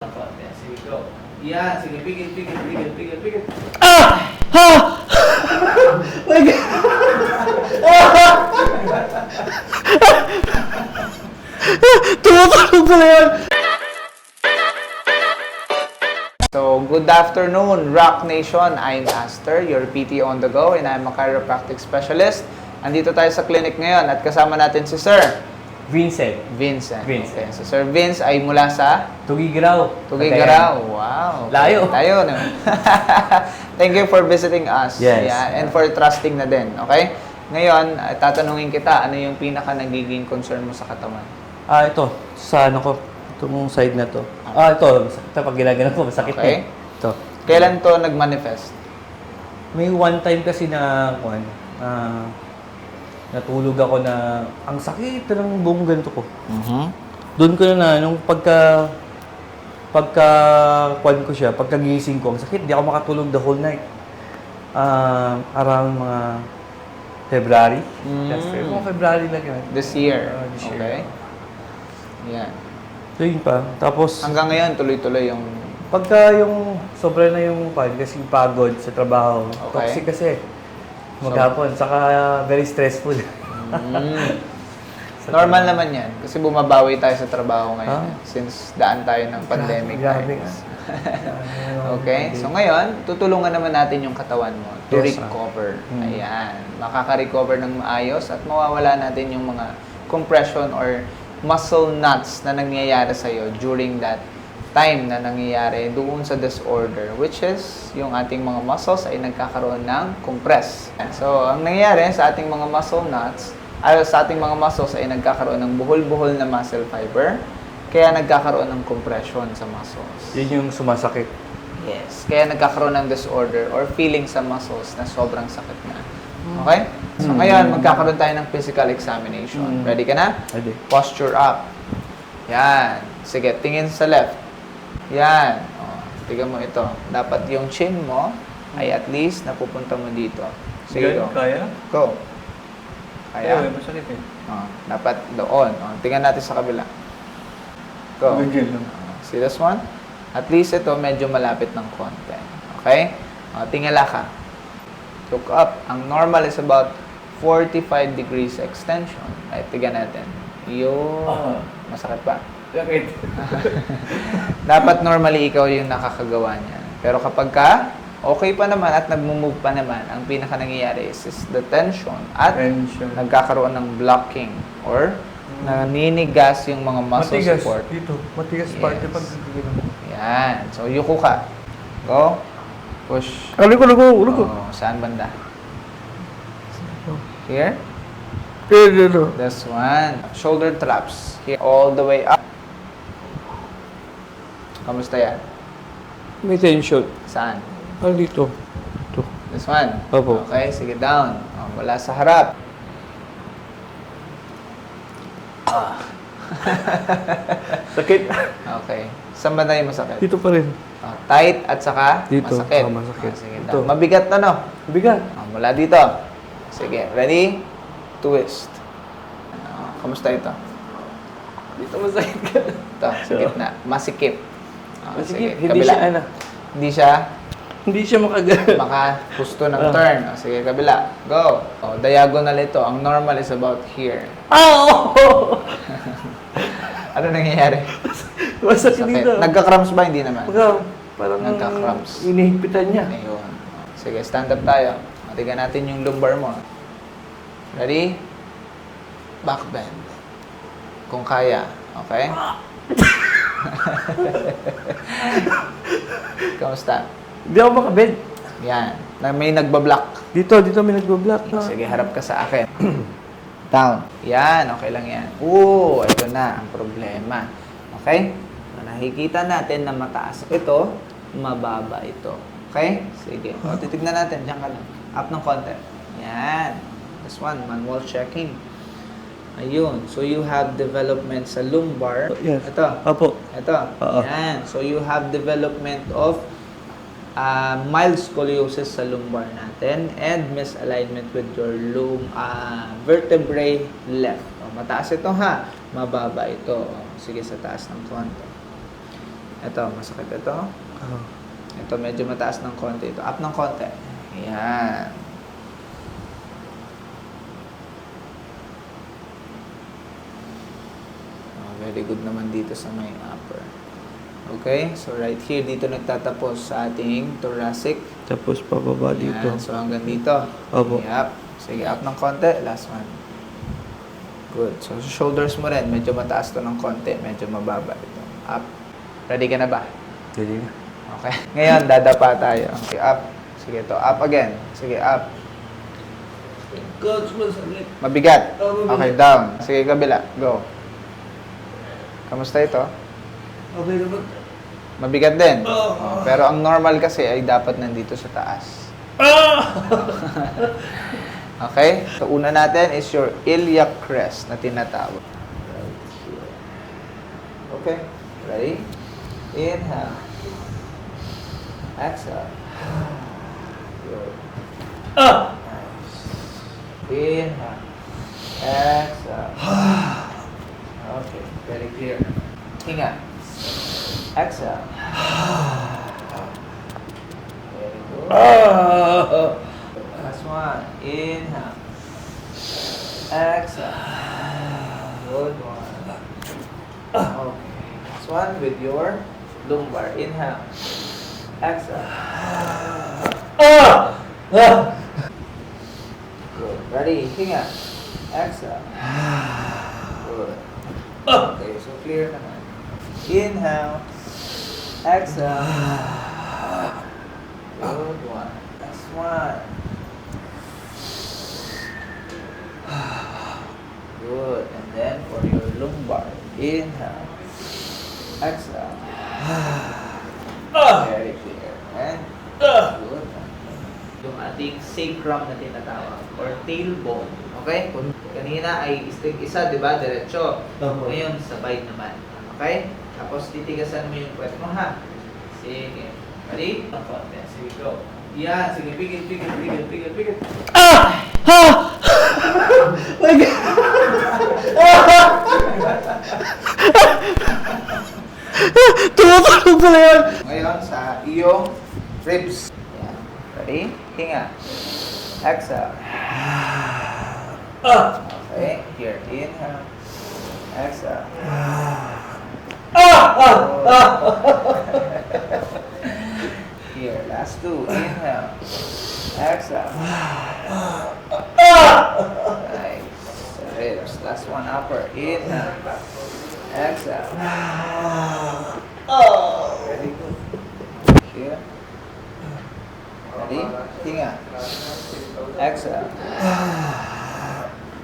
Sige, go. Yan, sige, pigil. Ah! Ha! My God! Tumutulog pala yun! So, good afternoon, Rock Nation. I'm Aster, your PT on the go, and I'm a chiropractic specialist. Andito tayo sa clinic ngayon at kasama natin si Sir Vincent. Okay. So, Sir Vince ay mula sa Tugigaraw. Tugigaraw. Wow. Layo. Layo, no? Thank you for visiting us. Yes. Yeah, and for trusting na din. Okay? Ngayon, tatanungin kita, ano yung pinaka nagiging concern mo sa katawan? Ito. Sa ano ko. Itong side na to. Ito. Ito, pag ginagano ko, masakit Okay. Ito. Kailan to nag-manifest? May one time kasi na, natulog ako na, ang sakit ng buong ganito ko. Doon ko na, nung pagka ko siya, pagkagising ko, ang sakit, di ako makatulog the whole night. Around mga February. Yes, mga February lang yun. This year. This year. Okay. Yan. So yun pa. Tapos, Hanggang ngayon, tuloy-tuloy yung... pagka yung sobra na yung kasi pagod sa trabaho, Okay. toxic kasi maghapon, saka very stressful. Normal naman yan. Kasi bumabawi tayo sa trabaho ngayon. Since daan tayo ng pandemic. Grabe. Okay? So ngayon, tutulungan naman natin yung katawan mo to Yes, recover. Ayan. Makaka-recover ng maayos at mawawala natin yung mga compression or muscle knots na nangyayari sa'yo during that time na nangyayari doon sa disorder, which is yung ating mga muscles ay nagkakaroon ng compress. So, ang nangyayari sa ating mga muscle knots, sa ating mga muscles ay nagkakaroon ng buhol-buhol na muscle fiber, kaya nagkakaroon ng compression sa muscles. Yun yung sumasakit. Yes. Kaya nagkakaroon ng disorder or feeling sa muscles na sobrang sakit na. Okay? So, ngayon, magkakaroon tayo ng physical examination. Ready ka na? Ready. Posture up. Yan. Sige, tingin sa left. Yan. O, tingnan mo ito. Dapat yung chin mo ay at least napupunta mo dito. Sige, go. Kaya? Go. Kaya? Masakit eh. Dapat doon. O, tingnan natin sa kabila. Go. Ganyan lang. See this one? At least ito medyo malapit ng konti. Okay? O, tingala ka. Look up. Ang normal is about 45 degrees extension. Right, tingnan natin. Yun. Masakit pa. Sakit. Dapat normally ikaw yung nakakagawa niyan. Pero kapag ka, okay pa naman at nagmo-move pa naman, ang pinaka nangyayari is the tension at nagkakaroon ng blocking or naninigas yung mga muscle support. Dito. Matigas Yes. parte pag Yan. So, yuko ka. Go. Push. Ulo ko. Oh, saan banda? Here? Dito. This one. Shoulder traps. Here. All the way up. Kamusta yan? May tension. Saan? Dito. Ito. This one? Opo. Okay, sige, down. Wala sa harap. Sakit. Okay. Saan ba tayo masakit? Dito pa rin. Tight at saka Dito. masakit. Masakit. Sige, Ito. down. Mabigat na, no? Bigat. Mula dito. Sige, ready? Twist. Kamusta ito? Dito masakit ka. Ito, sa gitna. Masikip. Sige, Sige, hindi kabila. siya Hindi siya makahusto ng turn. Sige, kabila. Go. Diagonal ito. Ang normal is about here. Oo! Ano nangyayari? Masakit Sakit. dito. Nagka-cramps ba? Hindi naman. Parang Nagka-cramps. inihigpitan niya. Ayun. Sige, stand up tayo. Tingnan natin yung lumbar mo. Ready? Back bend. Kung kaya. Okay? Kamusta? Hindi ako makabed. Yan. May nagbablock. Dito may nagbo-block. Sige, harap ka sa akin. Down. Yan, okay lang yan. Ito na ang problema. Okay? Nakikita natin na mataas ito, mababa ito. Okay? Sige. Titignan natin. Diyan ka lang. Up ng konti. Yan. This one, manual checking. Ayun. So, you have development sa lumbar. Yes. Ito. Opo. Ito. Oo. Yan. So, you have development of mild scoliosis sa lumbar natin and misalignment with your vertebrae left. Mataas ito ha. Mababa ito. Sige, sa taas ng konti. Ito, masakit ito. Ah. Ito, medyo mataas ng konti. Ito, up ng konti. Ayan. Oh, very good naman dito sa may upper. Okay, so right here, dito nagtatapos sa ating thoracic. Tapos pababa dito. Ayan, so hanggang dito. Opo. Yup. Sige, up ng konti. Last one. Good. So, sa shoulders mo rin, medyo mataas to ng konti. Medyo mababa ito. Up. Ready ka na ba? Dali na. Okay. Ngayon, dadapa tayo. Okay, up. Sige, to. Up again. Sige, up. Coach, masakit. Mabigat. Oh, mabigat. Okay, down. Sige, kabila. Go. Kamusta ito? Okay naman. Mabigat din. Oh. Oh, pero ang normal kasi ay dapat nandito sa taas. Okay? So, una natin is your iliac crest na tinatawag. Right here. Okay? Ready? Inhale. Exhale. Good. Nice. Inhale. Exhale. Okay. Very clear. Hinga. Exhale. Very good. Last one. Inhale. Exhale. Good one. Okay. Last one with your lumbar. Inhale. Exhale. Good. Ready? Hinga. Exhale. Good. Okay, so clear naman. Inhale. Exhale. Good one. Last one. Good. And then for your lumbar, inhale. Exhale. Very clear. And good. Yung ating sacrum na tinatawag or tailbone. Okay? Kung kanina ay isa, di ba? Diretso. Opo. Ngayon, sabay naman. Okay? Tapos titigasan mo yung puwet mo, ha? Sige. Ready? Ang konti. Sige, go. Yan. Sige, pigil. My God! Tumutulog pala yun! Ngayon, sa iyong ribs. Yan. Ready? Hinga. Exhale. Okay. Here. Inhale. Exhale. Here. Last two. Inhale. Exhale. Nice. Ribs. Last one. Upper. Inhale. Exhale. Very good. Here. Ready? Hinga. Exhale.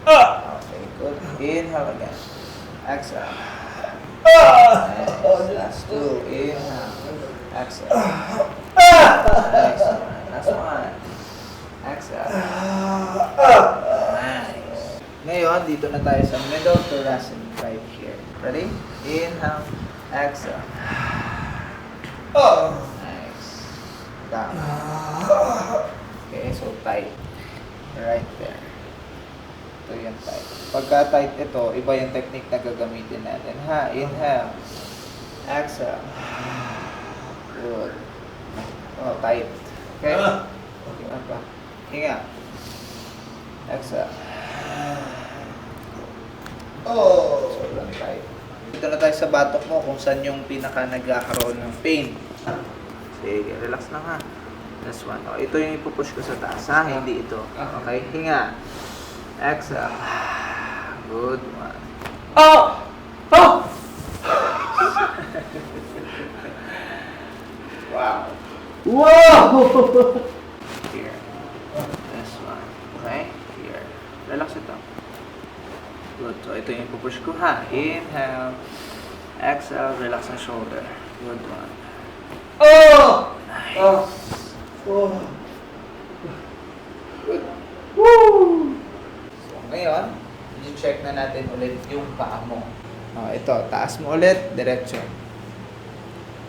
Okay, good. Inhale again. Exhale. Nice. Last two. Inhale. Exhale. Nice one. Last one. Exhale. Nice. Ngayon, dito na tayo sa middle thoracic right here. Ready? Inhale. Exhale. Nice. Down. Okay, so tight. Right there. Ito yung tight. Pagka tight ito, iba yung technique na gagamitin natin. Ha? Inhale. Exhale. Good. Oh, tight. Okay? Okay, apa? Hinga. Exhale. Sobrang tight. Dito na tayo sa batok mo kung saan yung pinaka nagkakaroon ng pain. Sige, relax lang ha. Last one. Oh, ito yung ipupush ko sa taas ha, hindi ito. Okay, hinga. Exhale. Good one. Wow. Here. This one. Okay? Here. Relax ito. Good. So, ito yung ipupush ko ha. Inhale. Exhale. Relax ang shoulder. Good one. Nice. Good. So, ngayon, i-check na natin ulit yung paa mo. Oh, ito. Taas mo ulit. Diretso.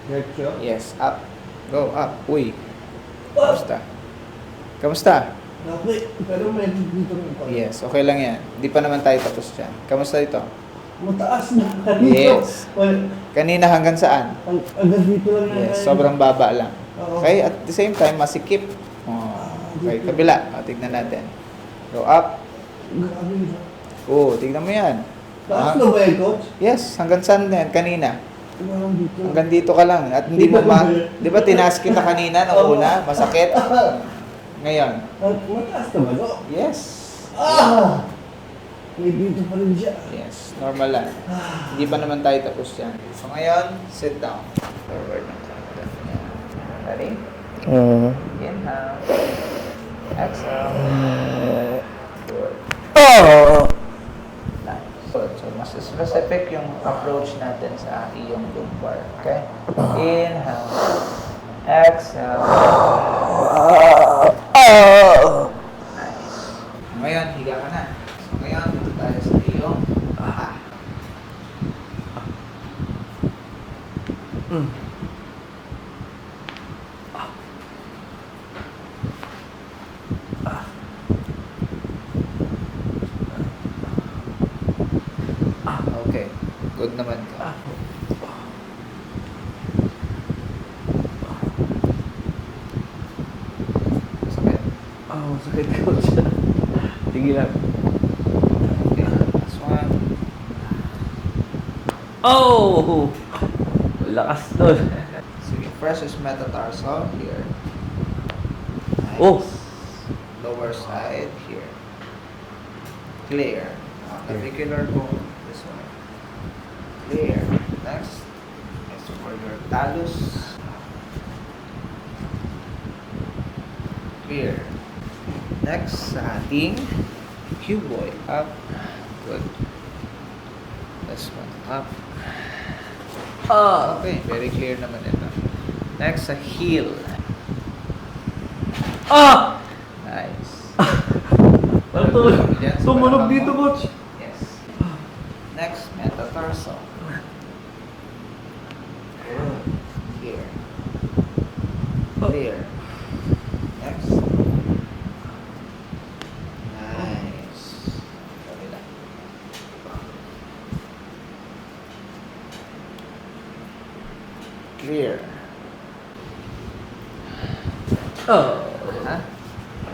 Diretso? Yes. Up. Go up. Uy. Kamusta? Kamusta? Okay, pero medyo dito rin pa. Yes. Okay lang yan. Di pa naman tayo tapos dyan. Kamusta ito? Mataas na. Yes. Well, Kanina hanggang saan? hanggang dito lang na. Yes, sobrang baba lang. Oo. Okay, at the same time, masikip. Oh, okay, kabila. O, tignan natin. Go up. Grabe. Oh, tignan mo yan. Taas Ah, na ba yan, coach? yes, hanggang saan na yan? Kanina. Hanggang dito. Hanggang dito ka lang. At hindi mo ma... Di ba tinaas kita kanina nung una? Masakit? Ngayon. Mataas na ba, no? Yes. Ah! May dito pa rin siya. Yes, normal lang. Hindi pa naman tayo tapos yan. So ngayon, sit down. Forward ng konti. Yan. Ready? Inhale. Exhale. Good. Nice. Good. So mas specific yung approach natin sa iyong lumbar. Okay? Inhale. Exhale. Nice. Ngayon, higa ka na. So ngayon, dito tayo sa iyong paa. Okay. Good naman ka. Sakit. Sakit, coach. Sige lang. Okay. Last one. Oh! Lakas doon. Sige. First is metatarsal here. Nice. Oh! Lower side here. Clear. Clavicular bone. This one. Clear. Next. Next for your talus. Clear. Next sa ating cuboid. Up. Good. This one. Up. Okay. Very clear naman ito. Next sa heel. Ah! Nice. Tumunog dito, coach. Yes. Next, metatarsal. Here. Clear. Next. Nice. Kabila. Clear. Oh. Ha?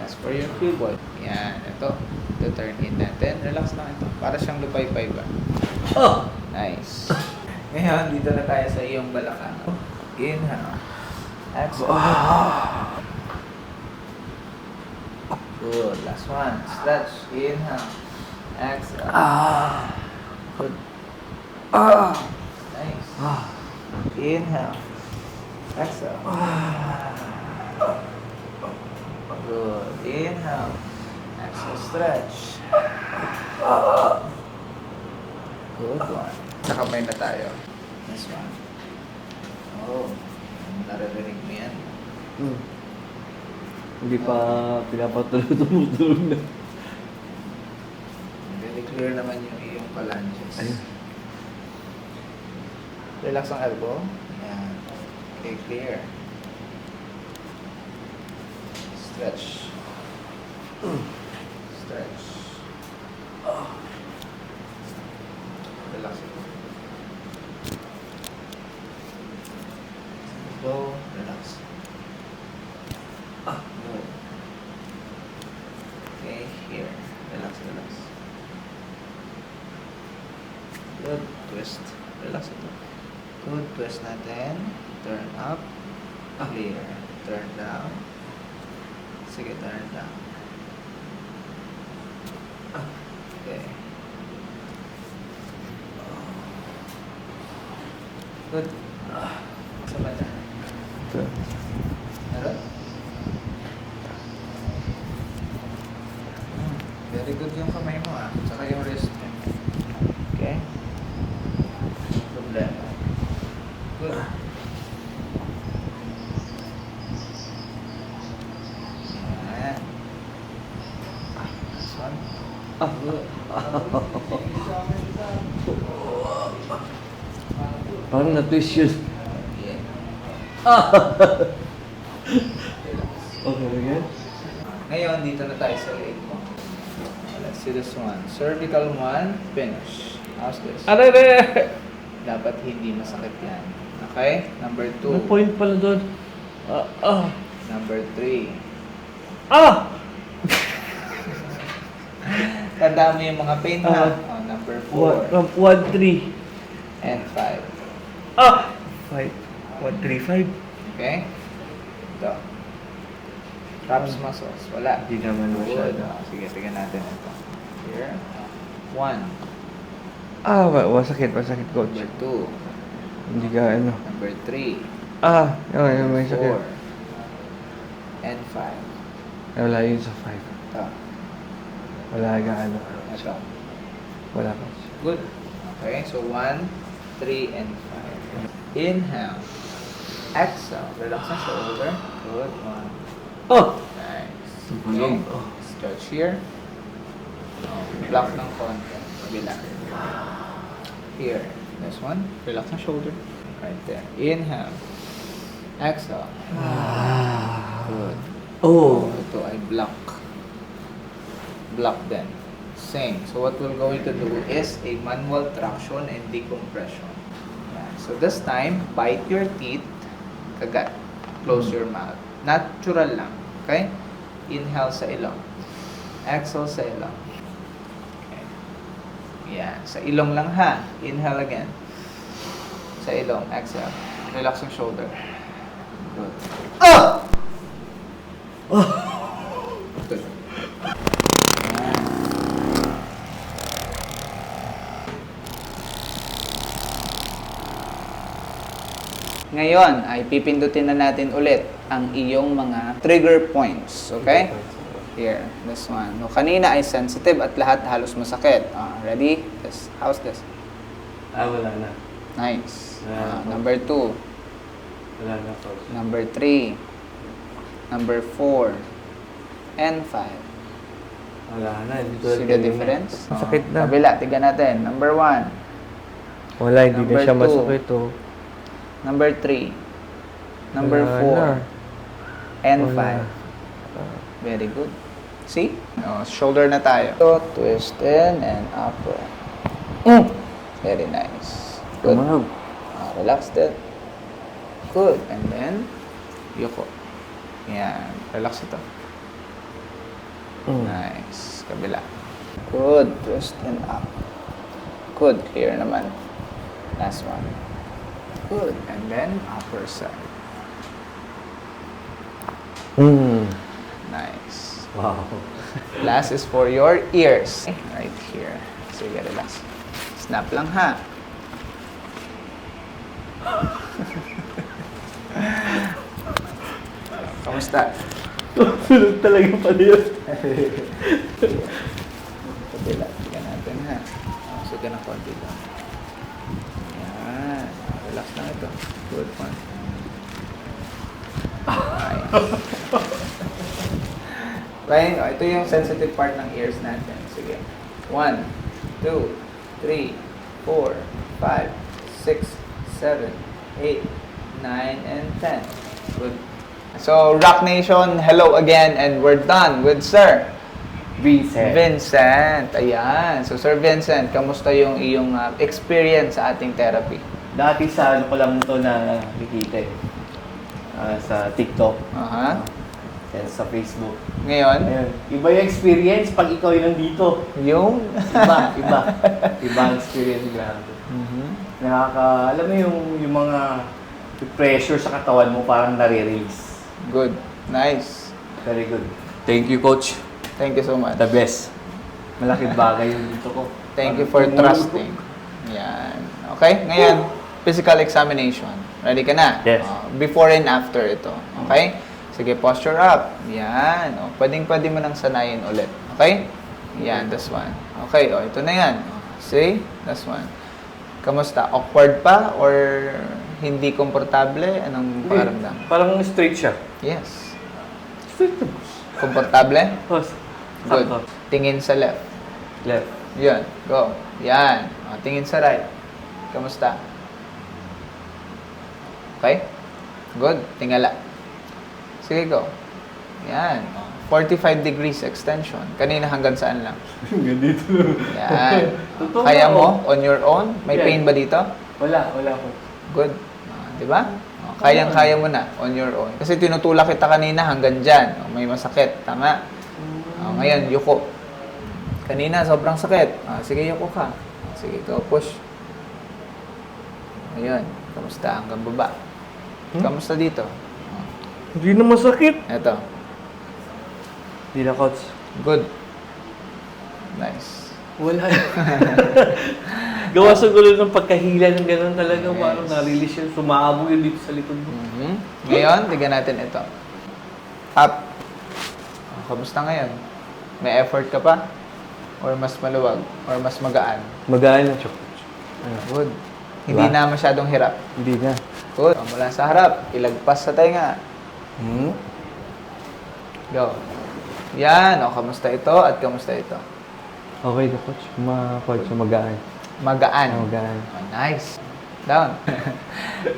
As for your cuboid. Yan. Ito. Ito turn in natin. Relax lang ito. Para siyang lupay-pay ba? Oh! Nice. Ngayon, dito na tayo sa iyong balakang. Inhale. Exhale. Good. Last one. Stretch. Inhale. Exhale. Good. Nice. Inhale. Exhale. Good. Inhale. Exhale. Stretch. Good one. Nakamay na tayo. This one. Oh. Naririnig mo yan. Hindi pa pinapatulog na. Very clear naman yung iyong phalanges. Ayun. Relax ang elbow. Yan. Okay, clear. Stretch. Stretch. Relax ito. Go. Relax. Good. Okay, here. Relax, relax. Good. Twist. Relax ito. Good. Twist natin. Turn up. Clear. Turn down. Sige, turn down. Okay. Good. Sa banda. Meron? Very good yung kamay mo Tsaka yung wrist mo. Okay? Problema. Good. Yan. This one. Good. Parang na-twist yun. Yeah. Okay, again? Ngayon, dito na tayo sa leg mo. Let's see this one. Cervical one, finish. How's this? Arere! Dapat hindi masakit yan. Okay? Number May 2. point pala doon. Number 3. Ah! Tanda mo yung mga pain ha. Ah. Number 4 1, 3. and 5. Ah! 5. 1, 3, 5. Okay? Ito. Traps muscles. Wala. Hindi naman Good. masyado. Sige, tingnan natin ito. Here. 1. Ah, masakit, coach. Number 2. Hindi ka ano. Number 3. Ah, yun, may sakit. 4. And 5. Wala yun sa 5. Ito. Wala ka ano. Ito. Wala coach. Good. Okay, so 1, 3, and 5. Inhale. Exhale. Relax ang shoulder. Good. 1. Oh! Nice. Bulog. Okay. Stretch here. Oh, block ng konti. Kabila. Here. This one. Relax ang shoulder. Right there. Inhale. Exhale. Good. Oh! Ito ay block. Block then. Same. So what we're going to do is a manual traction and decompression. Yeah. So this time, bite your teeth. Kagat. Close your mouth. Natural lang. Okay? Inhale sa ilong. Exhale sa ilong. Okay. Yeah. Sa ilong lang ha. Inhale again. Sa ilong. Exhale. Relax yung shoulder. Good. Good. Ngayon ay pipindutin na natin ulit ang iyong mga trigger points. Okay? Here, this one. No, kanina ay sensitive at lahat halos masakit. Ready? This. How's this? Ah, wala na. Nice. Yeah. Number 2. Wala na coach. Number 3. Number 4. And 5. Wala na. Hindi See the difference? Masakit na. Kabila, tignan natin. Number 1. Wala, hindi Number na siya 2. masakit oh. Number 3. Number Wala 4. And Wala. 5. Very good. See? Shoulder na tayo. So, twist in and upper. Very nice. Good. Tumanog. Relax that. Good. And then, yuko. Yan. Relax ito. Nice. Kabila. Good. Twist and up. Good. Clear naman. Last one. Good. And then, upper side. Nice. Wow. Last is for your ears. Right here. Sige, relax. Snap lang ha. Kamusta? Sunog talaga pala yun. Kabila. Tignan natin ha. Sige ng konti lang. Yan. Relax lang ito. Good one. Nice. Ryan, ito yung sensitive part ng ears natin. Sige. 1, 2, 3, 4, 5, 6, 7, 8, 9, and 10. Good. So, Rock Nation, hello again, and we're done with Sir Vincent. Ayan. So, Sir Vincent, kamusta yung iyong experience sa ating therapy? Dati sa ano ko lang to na nakikita eh. Sa TikTok, Aha. and sa Facebook. Ngayon, Ayun. Iba yung experience pag ikaw yung nandito. yung... Iba. Iba ang experience, grabe. Alam mo yung mga pressure sa katawan mo parang nare-release. Good. Nice. Very good. Thank you, coach. Thank you so much. The best. Malaking bagay yung dito ko. Thank you for trusting. Yan. Okay? Ngayon, physical examination. Ready ka na? Yes. Before and after ito. Okay? Sige, posture up. Yan. Pwedeng-pwede mo nang sanayin ulit. Okay? Yan, this one. Okay, ito na yan. See? This one. Kamusta? Awkward pa? Or hindi komportable? Anong pakiramdam? Parang straight siya. Yes. Straight na boss. Komportable? Boss. Good. Sakto. Tingin sa left. Left. Yan. Go. Yan. Tingin sa right. Kamusta? Okay? Good. Tingala. Sige, go. Yan. 45 degrees extension. Kanina hanggang saan lang? Hanggang dito lang. Yan. Totoo Kaya ba, mo on your own? May Yeah. pain ba dito? Wala po. Good. Di ba? Kayang-kaya mo na on your own. Kasi tinutulak kita kanina hanggang dyan. May masakit. Tama? Ngayon, yuko. Kanina, sobrang sakit. Sige, yuko ka. Sige, go, push. Ayun. Kamusta? Hanggang baba. Kamusta dito? Hindi na masakit. Eto. Hindi na, coach. Good. Nice. Wala. Gawa sa gulo ng pagkahila ng gano'n talaga, Yes. parang na-release yun, sumaabog yun dito sa likod mo. Ngayon, tignan natin ito. Up. Kamusta ngayon? May effort ka pa? Or mas maluwag? Or mas magaan? Magaan na, Chok. Good. Hindi Diba? na masyadong hirap. Hindi na. Good. Mula sa harap, ilagpas sa tenga. Go. Yan. O, kamusta ito at kamusta ito? Okay na, coach. Coach, magaan. Magaan. Magaan. Oh, nice. Down.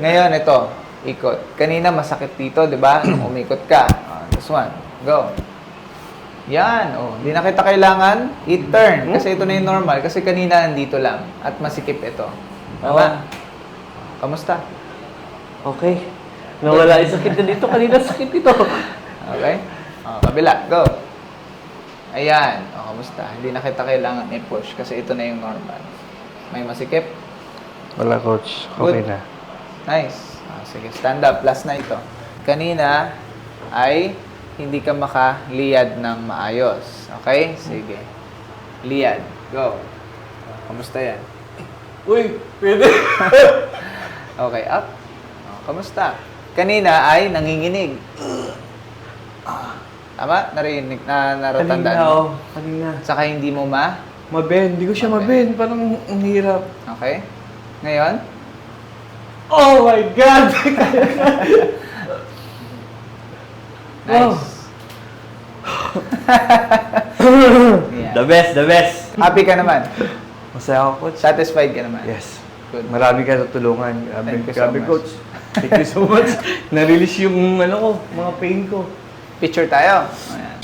Ngayon, ito. Ikot. Kanina masakit dito, di ba? Nung umikot ka. This one. Go. Yan. Oh, hindi na kita kailangan i-turn. Kasi ito na yung normal. Kasi kanina nandito lang. At masikip ito. Tama? Kamusta? Okay. Nawala yung sakit na dito. Kanina sakit dito. Okay? Kabila. Go. Ayan. Kamusta? Hindi na kita kailangan i-push. Kasi ito na yung normal. May masikip? Wala, coach. Okay na. Nice. Sige, stand up. Last na ito. Kanina ay hindi ka makaliyad ng maayos. Okay? Sige. Liyad. Go. Kamusta yan? Uy, pwede. Okay, up. Kamusta? Kanina ay nanginginig. Tama? Narinig na naratandaan Kanina, mo? Kanina. Saka hindi mo Mabend. Hindi ko siya mabend. Parang ang hirap. Okay? Ngayon? Oh my God! Nice. Yeah. The best, the best. Happy ka naman? Masaya ako, coach. Satisfied ka naman? Yes. Good. Marami ka natulungan. Thank you so Grabe, much. coach. Thank you so much. Na-release yung mga pain ko. Picture tayo. Ayan.